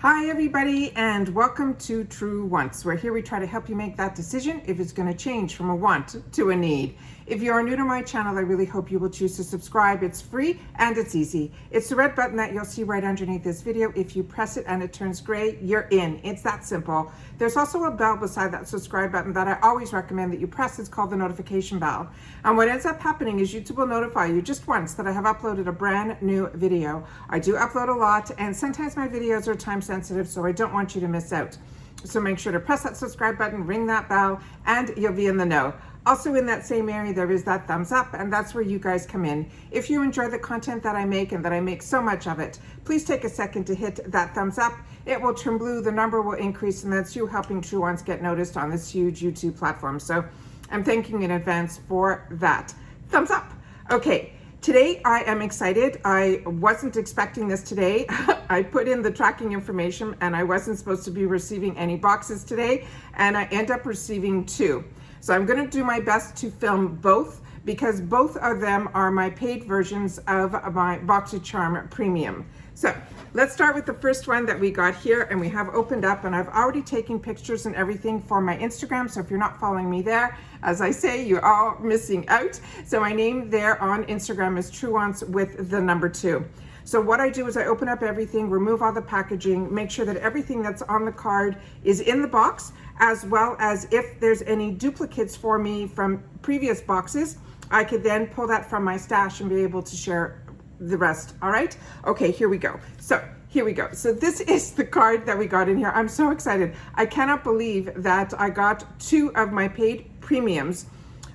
Hi everybody, and welcome to True Wants, where here we try to help you make that decision if it's going to change from a want to a need. If you are new to my channel, I really hope you will choose to subscribe. It's free and it's easy. It's the red button that you'll see right underneath this video. If you press it and it turns gray, you're in. It's that simple. There's also a bell beside that subscribe button that I always recommend that you press. It's called the notification bell. And what ends up happening is YouTube will notify you just once that I have uploaded a brand new video. I do upload a lot, and sometimes my videos are time sensitive, so I don't want you to miss out. So make sure to press that subscribe button, ring that bell, and you'll be in the know. Also in that same area, there is that thumbs up, and that's where you guys come in. If you enjoy the content that I make, and that I make so much of it, please take a second to hit that thumbs up. It will turn blue, the number will increase, and that's you helping True Ones get noticed on this huge YouTube platform. So I'm thanking in advance for that. Thumbs up. Okay. Today I am excited. I wasn't expecting this today. I put in the tracking information and I wasn't supposed to be receiving any boxes today, and I end up receiving 2. So I'm going to do my best to film both, because both of them are my paid versions of my Boxycharm Premium. So let's start with the first one that we got here, and we have opened up, and I've already taken pictures and everything for my Instagram. So if you're not following me there, as I say, you're all missing out. So my name there on Instagram is True Wants with the number 2. So what I do is I open up everything, remove all the packaging, make sure that everything that's on the card is in the box, as well as if there's any duplicates for me from previous boxes, I could then pull that from my stash and be able to share the rest. All right. Okay, here we go. So here we go. So this is the card that we got in here. I'm so excited. I cannot believe that I got 2 of my paid premiums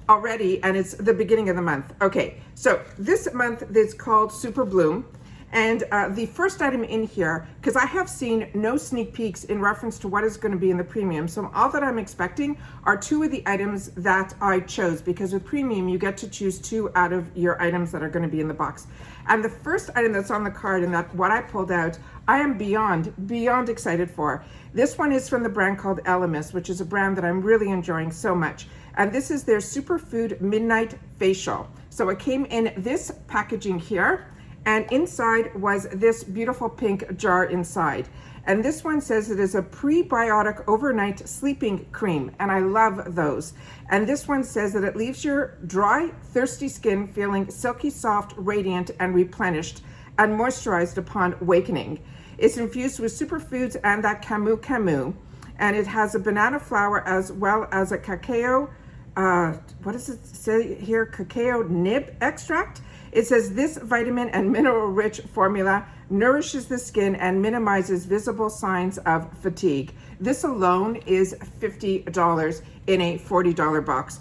already, and it's the beginning of the month. Okay, so this month is called Super Bloom. And the first item in here, because I have seen no sneak peeks in reference to what is going to be in the premium, so all that I'm expecting are 2 of the items that I chose, because with premium you get to choose 2 out of your items that are going to be in the box. And the first item that's on the card, and that what I pulled out, I am beyond excited for. This one is from the brand called Elemis, which is a brand that I'm really enjoying so much. And this is their Superfood Midnight Facial. So it came in this packaging here, and inside was this beautiful pink jar inside. And this one says it is a prebiotic overnight sleeping cream, and I love those. And this one says that it leaves your dry, thirsty skin feeling silky soft, radiant, and replenished and moisturized upon awakening. It's infused with superfoods and that camu, and it has a banana flower as well as a cacao, what does it say here? Cacao nib extract. It says this vitamin and mineral rich formula nourishes the skin and minimizes visible signs of fatigue. This alone is $50 in a $40 box.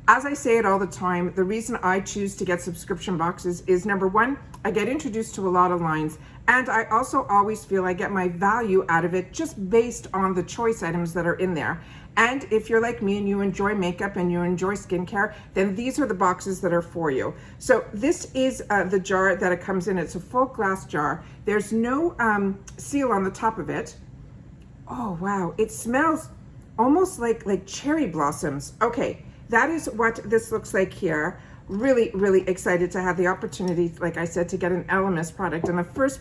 As I say it all the time, the reason I choose to get subscription boxes is, number one, I get introduced to a lot of lines, and I also always feel I get my value out of it just based on the choice items that are in there. And if you're like me and you enjoy makeup and you enjoy skincare, then these are the boxes that are for you. So this is the jar that it comes in. It's a full glass jar. There's no seal on the top of it. Oh, wow. It smells almost like cherry blossoms. Okay, that is what this looks like here. Really excited to have the opportunity, like I said, to get an Elemis product. And the first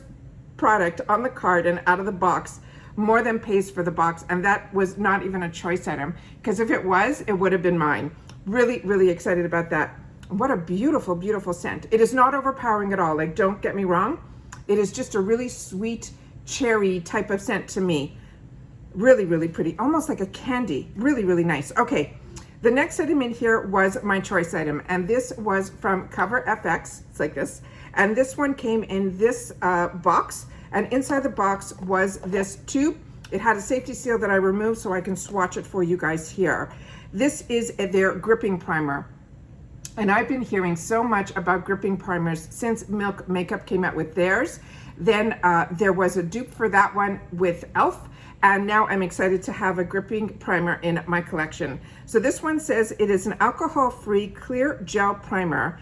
product on the card and out of the box more than pays for the box, and that was not even a choice item, because if it was, it would have been mine. Really excited about that. What a beautiful scent. It is not overpowering at all, like, don't get me wrong. It is just a really sweet cherry type of scent to me. Really pretty, almost like a candy. Really nice. Okay, the next item in here was my choice item, and this was from CoverFX. It's like this, and this one came in this box. And inside the box was this tube. It had a safety seal that I removed so I can swatch it for you guys here. This is their gripping primer. And I've been hearing so much about gripping primers since Milk Makeup came out with theirs. Then there was a dupe for that one with e.l.f. And now I'm excited to have a gripping primer in my collection. So this one says it is an alcohol-free clear gel primer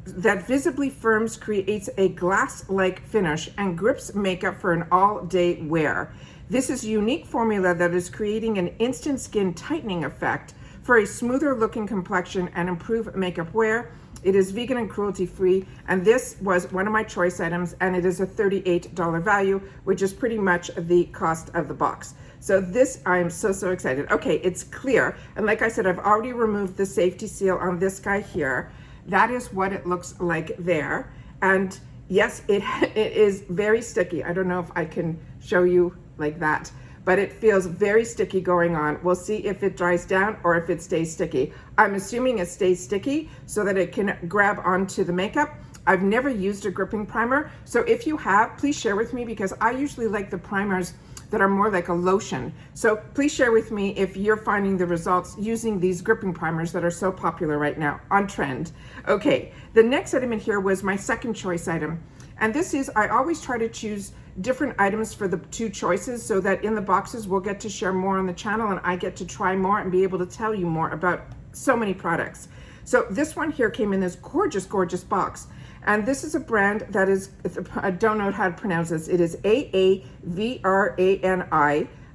that visibly firms, creates a glass-like finish, and grips makeup for an all-day wear. This is a unique formula that is creating an instant skin tightening effect for a smoother looking complexion and improved makeup wear. It is vegan and cruelty free, and this was one of my choice items, and it is a $38 value, which is pretty much the cost of the box. So this, I am so excited. Okay, it's clear, and like I said, I've already removed the safety seal on this guy here. That is what it looks like there, and yes, it is very sticky. I don't know if I can show you like that, but it feels very sticky going on. We'll see if it dries down or if it stays sticky. I'm assuming it stays sticky so that it can grab onto the makeup. I've never used a gripping primer, so if you have, please share with me, because I usually like the primers that are more like a lotion. So please share with me if you're finding the results using these gripping primers that are so popular right now, on trend. Okay, the next item in here was my second choice item. And this is, I always try to choose different items for the two choices so that in the boxes we'll get to share more on the channel and I get to try more and be able to tell you more about so many products. So this one here came in this gorgeous box. And this is a brand that is, I don't know how to pronounce this. It is Aavrani,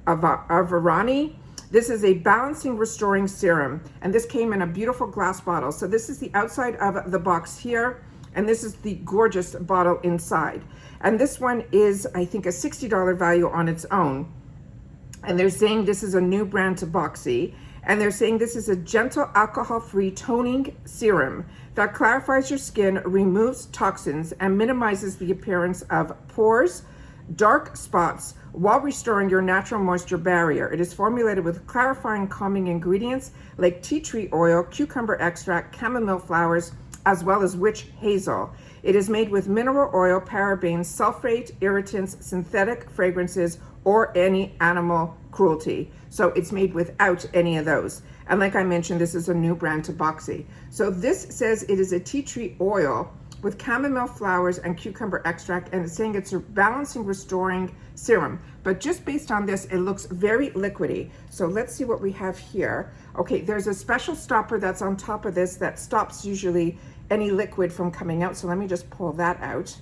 Aavrani. This is a balancing restoring serum. And this came in a beautiful glass bottle. So this is the outside of the box here. And this is the gorgeous bottle inside. And this one is, I think, a $60 value on its own. And they're saying this is a new brand to Boxy. And they're saying this is a gentle alcohol-free toning serum that clarifies your skin, removes toxins, and minimizes the appearance of pores, dark spots, while restoring your natural moisture barrier. It is formulated with clarifying, calming ingredients like tea tree oil, cucumber extract, chamomile flowers, as well as witch hazel. It is made with mineral oil, parabens, sulfate, irritants, synthetic fragrances, or any animal cruelty. So it's made without any of those. And like I mentioned, this is a new brand to Boxy. So this says it is a tea tree oil with chamomile flowers and cucumber extract, and it's saying it's a balancing, restoring serum. But just based on this, it looks very liquidy. So let's see what we have here. Okay, there's a special stopper that's on top of this that stops usually any liquid from coming out. So let me just pull that out.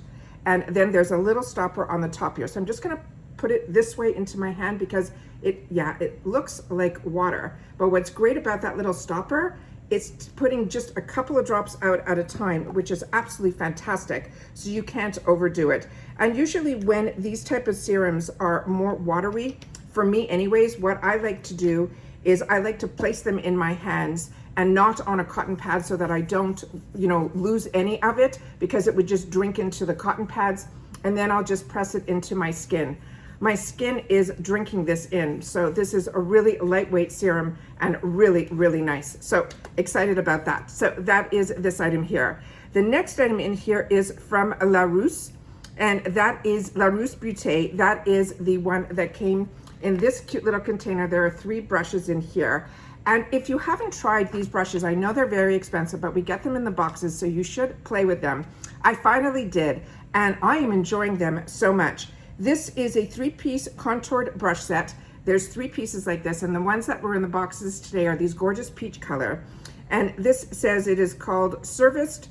And then there's a little stopper on the top here. So I'm just gonna put it this way into my hand because it looks like water. But what's great about that little stopper, it's putting just a couple of drops out at a time, which is absolutely fantastic. So you can't overdo it. And usually when these type of serums are more watery, for me anyways, what I like to do is I like to place them in my hands and not on a cotton pad so that I don't, lose any of it, because it would just drink into the cotton pads, and then I'll just press it into my skin. My skin is drinking this in. So this is a really lightweight serum and really nice. So excited about that. So that is this item here. The next item in here is from LARUCE, and that is LARUCE Beauty. That is the one that came in this cute little container. There are 3 brushes in here. And if you haven't tried these brushes, I know they're very expensive, but we get them in the boxes, so you should play with them. I finally did, and I am enjoying them so much. This is a 3-piece contoured brush set. There's 3 pieces like this, and the ones that were in the boxes today are these gorgeous peach color. And this says it is called Serviced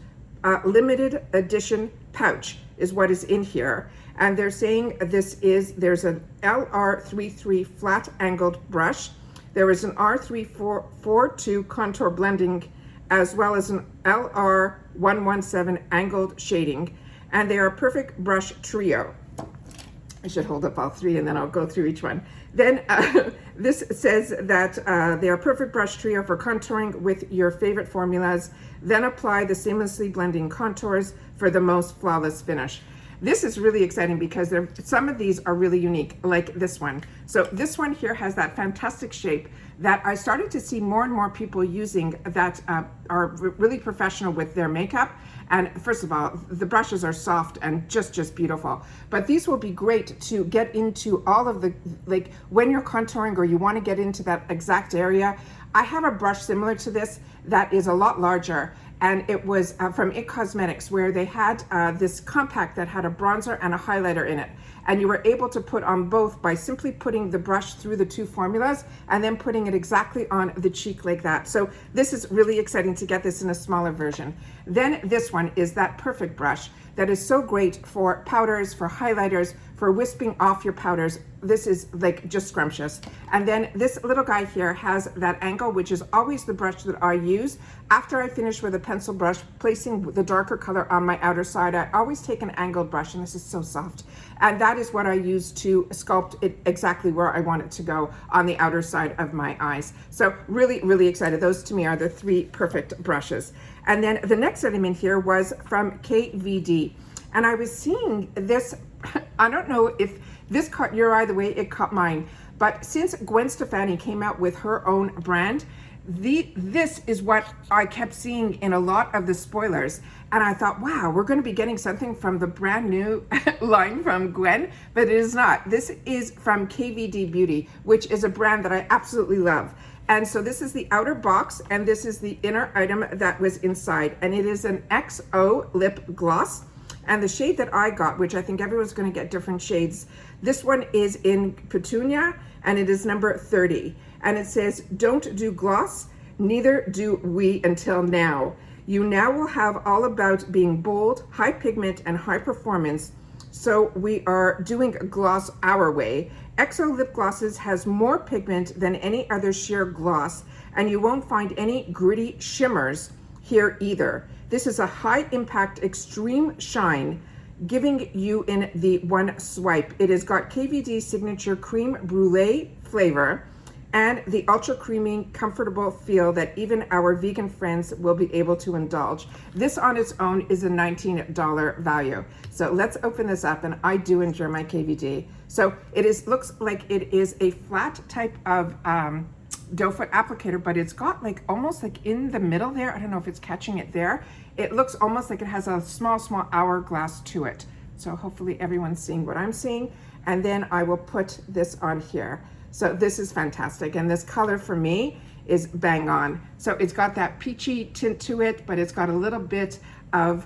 Limited Edition Pouch is what is in here. And they're saying there's an LR33 flat angled brush. There is an R342 contour blending, as well as an LR117 angled shading. And they are a perfect brush trio. I should hold up all 3 and then I'll go through each one. Then this says that they are perfect brush trio for contouring with your favorite formulas. Then apply the seamlessly blending contours for the most flawless finish. This is really exciting because some of these are really unique, like this one. So this one here has that fantastic shape that I started to see more and more people using that are really professional with their makeup. And first of all, the brushes are soft and just beautiful. But these will be great to get into all of the, like when you're contouring or you want to get into that exact area. I have a brush similar to this that is a lot larger. And it was from IT Cosmetics, where they had this compact that had a bronzer and a highlighter in it. And you were able to put on both by simply putting the brush through the 2 formulas and then putting it exactly on the cheek like that. So this is really exciting to get this in a smaller version. Then this one is that perfect brush that is so great for powders, for highlighters, for for wisping off your powders. This is like just scrumptious. And then this little guy here has that angle, which is always the brush that I use. After I finish with a pencil brush, placing the darker color on my outer side, I always take an angled brush, and this is so soft. And that is what I use to sculpt it exactly where I want it to go on the outer side of my eyes. So really, really excited. Those to me are the 3 perfect brushes. And then the next item in here was from KVD. And I was seeing this, I don't know if this caught your eye the way it caught mine, but since Gwen Stefani came out with her own brand, this is what I kept seeing in a lot of the spoilers. And I thought, wow, we're going to be getting something from the brand new line from Gwen, but it is not. This is from KVD Beauty, which is a brand that I absolutely love. And so this is the outer box, and this is the inner item that was inside. And it is an XO lip gloss. And the shade that I got, which I think everyone's going to get different shades, this one is in Petunia, and it is number 30. And it says, don't do gloss, neither do we until now. You now will have all about being bold, high pigment, and high performance. So we are doing gloss our way. XO lip glosses has more pigment than any other sheer gloss, and you won't find any gritty shimmers here either. This is a high impact extreme shine, giving you in the one swipe. It has got KVD's signature creme brulee flavor and the ultra creamy, comfortable feel that even our vegan friends will be able to indulge. This on its own is a $19 value. So let's open this up, and I do enjoy my KVD. So it is, looks like it is a flat type of doe foot applicator, but it's got like almost like in the middle there, I don't know if it's catching it there, it looks almost like it has a small hourglass to it. So hopefully everyone's seeing what I'm seeing. And then I will put this on here. So this is fantastic, and this color for me is bang on. So it's got that peachy tint to it, but it's got a little bit of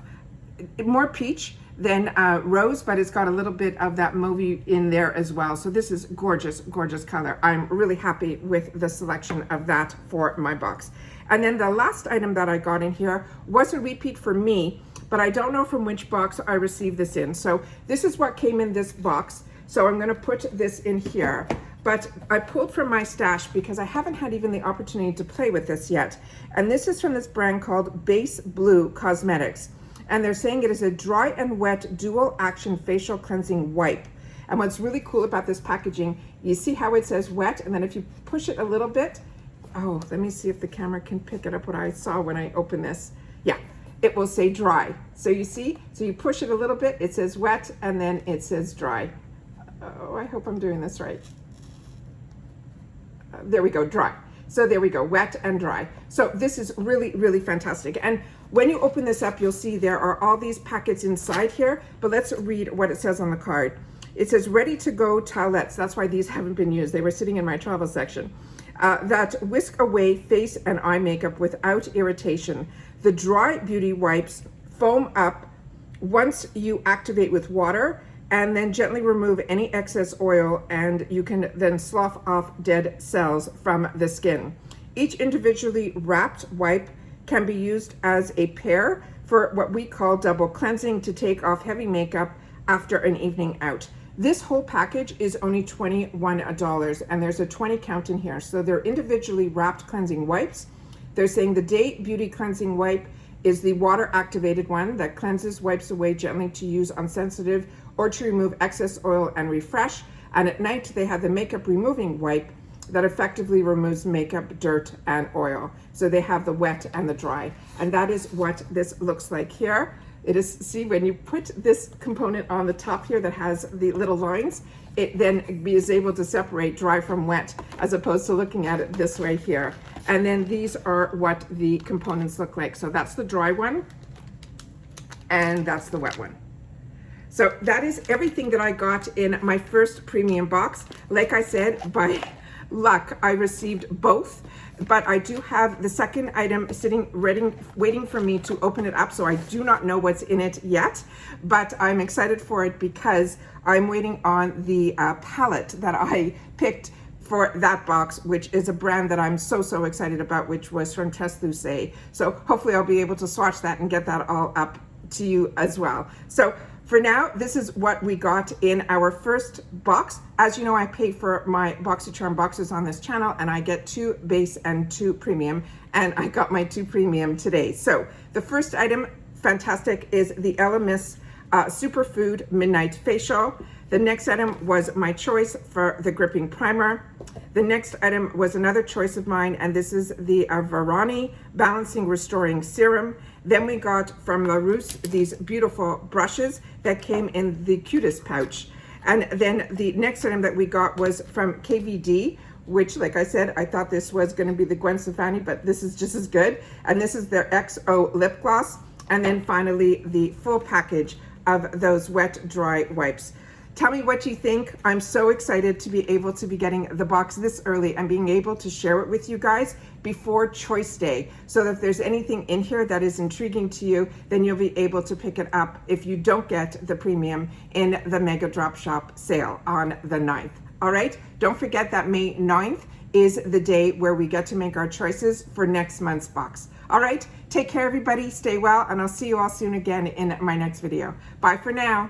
more peach than rose, but it's got a little bit of that mauvey in there as well. So this is gorgeous, gorgeous color. I'm really happy with the selection of that for my box. And then the last item that I got in here was a repeat for me, but I don't know from which box I received this in. So this is what came in this box. So I'm gonna put this in here. But I pulled from my stash because I haven't had even the opportunity to play with this yet. And this is from this brand called Base Blue Cosmetics. And they're saying it is a dry and wet dual action facial cleansing wipe. And what's really cool about this packaging, you see how it says wet, and then if you push it a little bit, oh, let me see if the camera can pick it up what I saw when I opened this. Yeah, it will say dry. So you see, so you push it a little bit, it says wet, and then it says dry. Oh, I hope I'm doing this right. There we go, dry. So there we go, wet and dry. So this is really, really fantastic. And when you open this up, you'll see there are all these packets inside here, but let's read what it says on the card. It says ready to go towelettes. That's why these haven't been used. They were sitting in my travel section. That whisk away face and eye makeup without irritation. The dry beauty wipes foam up once you activate with water, and then gently remove any excess oil, and you can then slough off dead cells from the skin. Each individually wrapped wipe can be used as a pair for what we call double cleansing, to take off heavy makeup after an evening out. This whole package is only $21, and there's a 20 count in here. So they're individually wrapped cleansing wipes. They're saying the day beauty cleansing wipe is the water activated one that cleanses, wipes away gently to use on sensitive or to remove excess oil and refresh. And at night they have the makeup removing wipe that effectively removes makeup, dirt, and oil. So they have the wet and the dry. And that is what this looks like here. It is, see, when you put this component on the top here that has the little lines, it then is able to separate dry from wet, as opposed to looking at it this way here. And then these are what the components look like. So that's the dry one, and that's the wet one. So that is everything that I got in my first premium box. Like I said, by luck, I received both, but I do have the second item sitting ready, waiting for me to open it up. So I do not know what's in it yet, but I'm excited for it because I'm waiting on the palette that I picked for that box, which is a brand that I'm so excited about, which was from Translucent. So hopefully I'll be able to swatch that and get that all up to you as well. So for now, this is what we got in our first box. As you know, I pay for my Boxycharm boxes on this channel, and I get 2 base and 2 premium, and I got my 2 premium today. So the first item, fantastic, is the Elemis Superfood Midnight Facial. The next item was my choice for the gripping primer. The next item was another choice of mine, and this is the Aavrani Balancing Restoring Serum. Then we got from LARUCE these beautiful brushes that came in the cutest pouch. And then the next item that we got was from KVD, which, like I said, I thought this was going to be the Gwen Stefani, but this is just as good. And this is their XO lip gloss. And then finally, the full package of those wet dry wipes. Tell me what you think. I'm so excited to be able to be getting the box this early and being able to share it with you guys before choice day, so that if there's anything in here that is intriguing to you, then you'll be able to pick it up if you don't get the premium in the Mega Drop Shop sale on the 9th. All right, don't forget that May 9th is the day where we get to make our choices for next month's box. All right, take care everybody, stay well, and I'll see you all soon again in my next video. Bye for now.